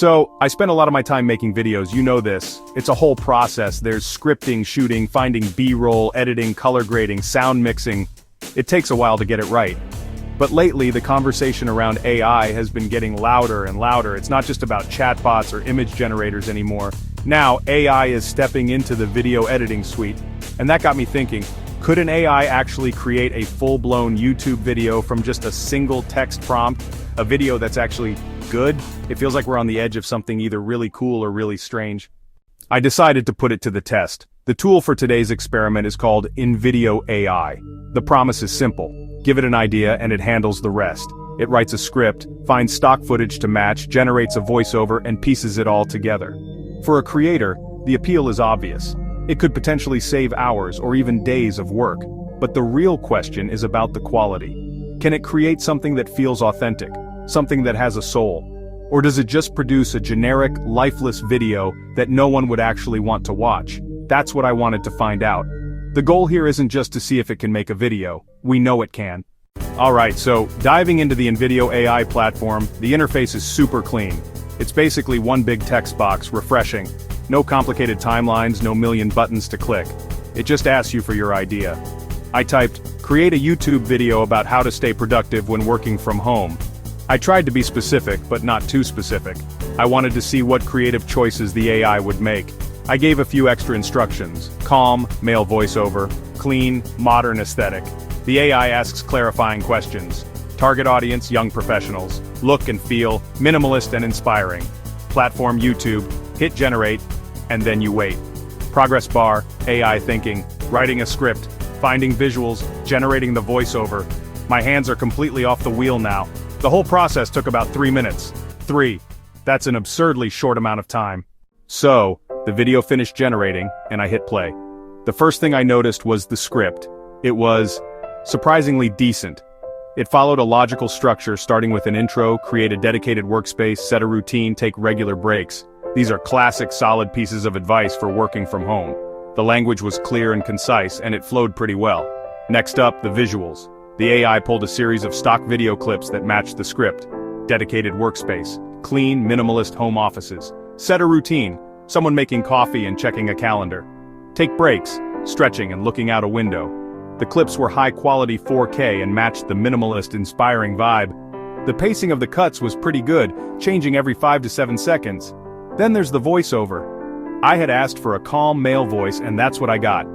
So, I spend a lot of my time making videos, you know this. It's a whole process. There's scripting, shooting, finding B-roll, editing, color grading, sound mixing. It takes a while to get it right. But lately, the conversation around AI has been getting louder and louder. It's not just about chatbots or image generators anymore. Now, AI is stepping into the video editing suite. And that got me thinking, could an AI actually create a full-blown YouTube video from just a single text prompt? A video that's actually good? It feels like we're on the edge of something either really cool or really strange. I decided to put it to the test. The tool for today's experiment is called InVideo AI. The promise is simple. Give it an idea and it handles the rest. It writes a script, finds stock footage to match, generates a voiceover, and pieces it all together. For a creator, the appeal is obvious. It could potentially save hours or even days of work. But the real question is about the quality. Can it create something that feels authentic? Something that has a soul? Or does it just produce a generic, lifeless video that no one would actually want to watch? That's what I wanted to find out. The goal here isn't just to see if it can make a video. We know it can. Alright, so diving into the InVideo AI platform, the interface is super clean. It's basically one big text box, refreshing. No complicated timelines, no million buttons to click. It just asks you for your idea. I typed, create a YouTube video about how to stay productive when working from home. I tried to be specific, but not too specific. I wanted to see what creative choices the AI would make. I gave a few extra instructions: calm, male voiceover, clean, modern aesthetic. The AI asks clarifying questions. Target audience, young professionals. Look and feel, minimalist and inspiring. Platform YouTube, hit generate, and then you wait. Progress bar, AI thinking, writing a script, finding visuals, generating the voiceover. My hands are completely off the wheel now. The whole process took about 3 minutes. 3. That's an absurdly short amount of time. So, the video finished generating, and I hit play. The first thing I noticed was the script. It was surprisingly decent. It followed a logical structure, starting with an intro, create a dedicated workspace, set a routine, take regular breaks. These are classic, solid pieces of advice for working from home. The language was clear and concise, and it flowed pretty well. Next up, the visuals. The AI pulled a series of stock video clips that matched the script. Dedicated workspace, clean, minimalist home offices. Set a routine, someone making coffee and checking a calendar. Take breaks, stretching and looking out a window. The clips were high-quality 4K and matched the minimalist, inspiring vibe. The pacing of the cuts was pretty good, changing every 5 to 7 seconds. Then there's the voiceover. I had asked for a calm male voice, and that's what I got.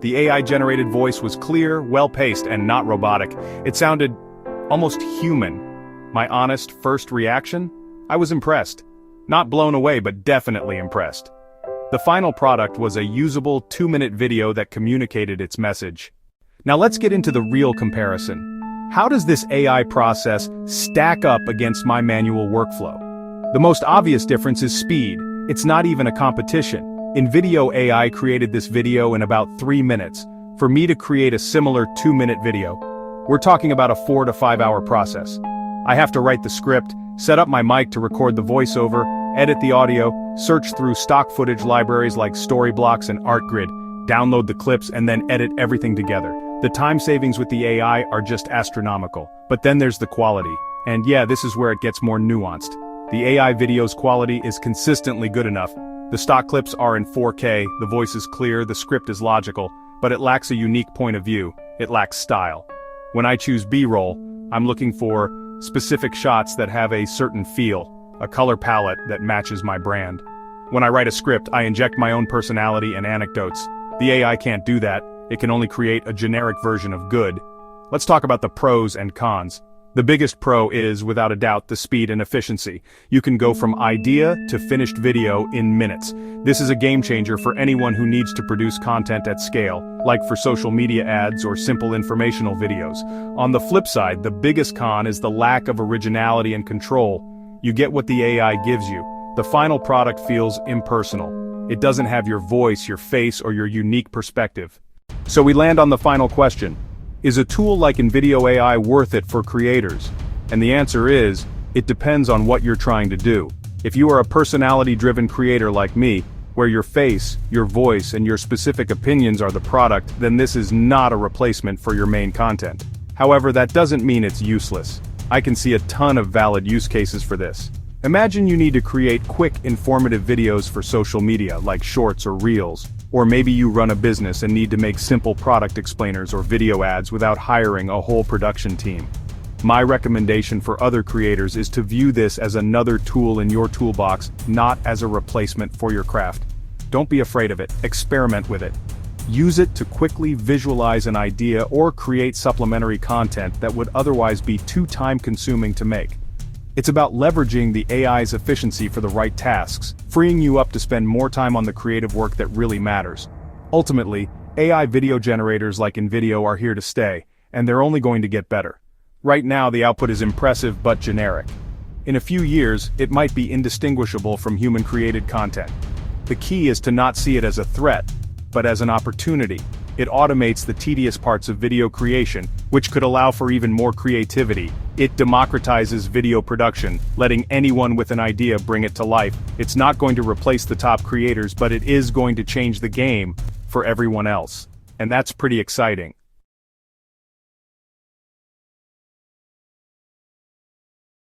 The AI-generated voice was clear, well-paced, and not robotic. It sounded almost human. My honest first reaction? I was impressed. Not blown away, but definitely impressed. The final product was a usable 2-minute video that communicated its message. Now let's get into the real comparison. How does this AI process stack up against my manual workflow? The most obvious difference is speed. It's not even a competition. InVideo AI created this video in about 3 minutes. For me to create a similar 2-minute video, we're talking about a 4 to 5 hour process. I have to write the script, set up my mic to record the voiceover, edit the audio, search through stock footage libraries like Storyblocks and ArtGrid, download the clips, and then edit everything together. The time savings with the AI are just astronomical. But then there's the quality. And yeah, this is where it gets more nuanced. The AI video's quality is consistently good enough. The stock clips are in 4K, the voice is clear, the script is logical, but it lacks a unique point of view. It lacks style. When I choose B-roll, I'm looking for specific shots that have a certain feel, a color palette that matches my brand. When I write a script, I inject my own personality and anecdotes. The AI can't do that. It can only create a generic version of good. Let's talk about the pros and cons. The biggest pro is, without a doubt, the speed and efficiency. You can go from idea to finished video in minutes. This is a game changer for anyone who needs to produce content at scale, like for social media ads or simple informational videos. On the flip side, the biggest con is the lack of originality and control. You get what the AI gives you. The final product feels impersonal. It doesn't have your voice, your face, or your unique perspective. So we land on the final question. Is a tool like InVideo AI worth it for creators? And the answer is, it depends on what you're trying to do. If you are a personality-driven creator like me, where your face, your voice, and your specific opinions are the product, then this is not a replacement for your main content. However, that doesn't mean it's useless. I can see a ton of valid use cases for this. Imagine you need to create quick, informative videos for social media like shorts or reels, or maybe you run a business and need to make simple product explainers or video ads without hiring a whole production team. My recommendation for other creators is to view this as another tool in your toolbox, not as a replacement for your craft. Don't be afraid of it, experiment with it. Use it to quickly visualize an idea or create supplementary content that would otherwise be too time-consuming to make. It's about leveraging the AI's efficiency for the right tasks, freeing you up to spend more time on the creative work that really matters. Ultimately, AI video generators like InVideo are here to stay, and they're only going to get better. Right now the output is impressive but generic. In a few years, it might be indistinguishable from human-created content. The key is to not see it as a threat, but as an opportunity. It automates the tedious parts of video creation, which could allow for even more creativity. It democratizes video production, letting anyone with an idea bring it to life. It's not going to replace the top creators, but it is going to change the game for everyone else. And that's pretty exciting.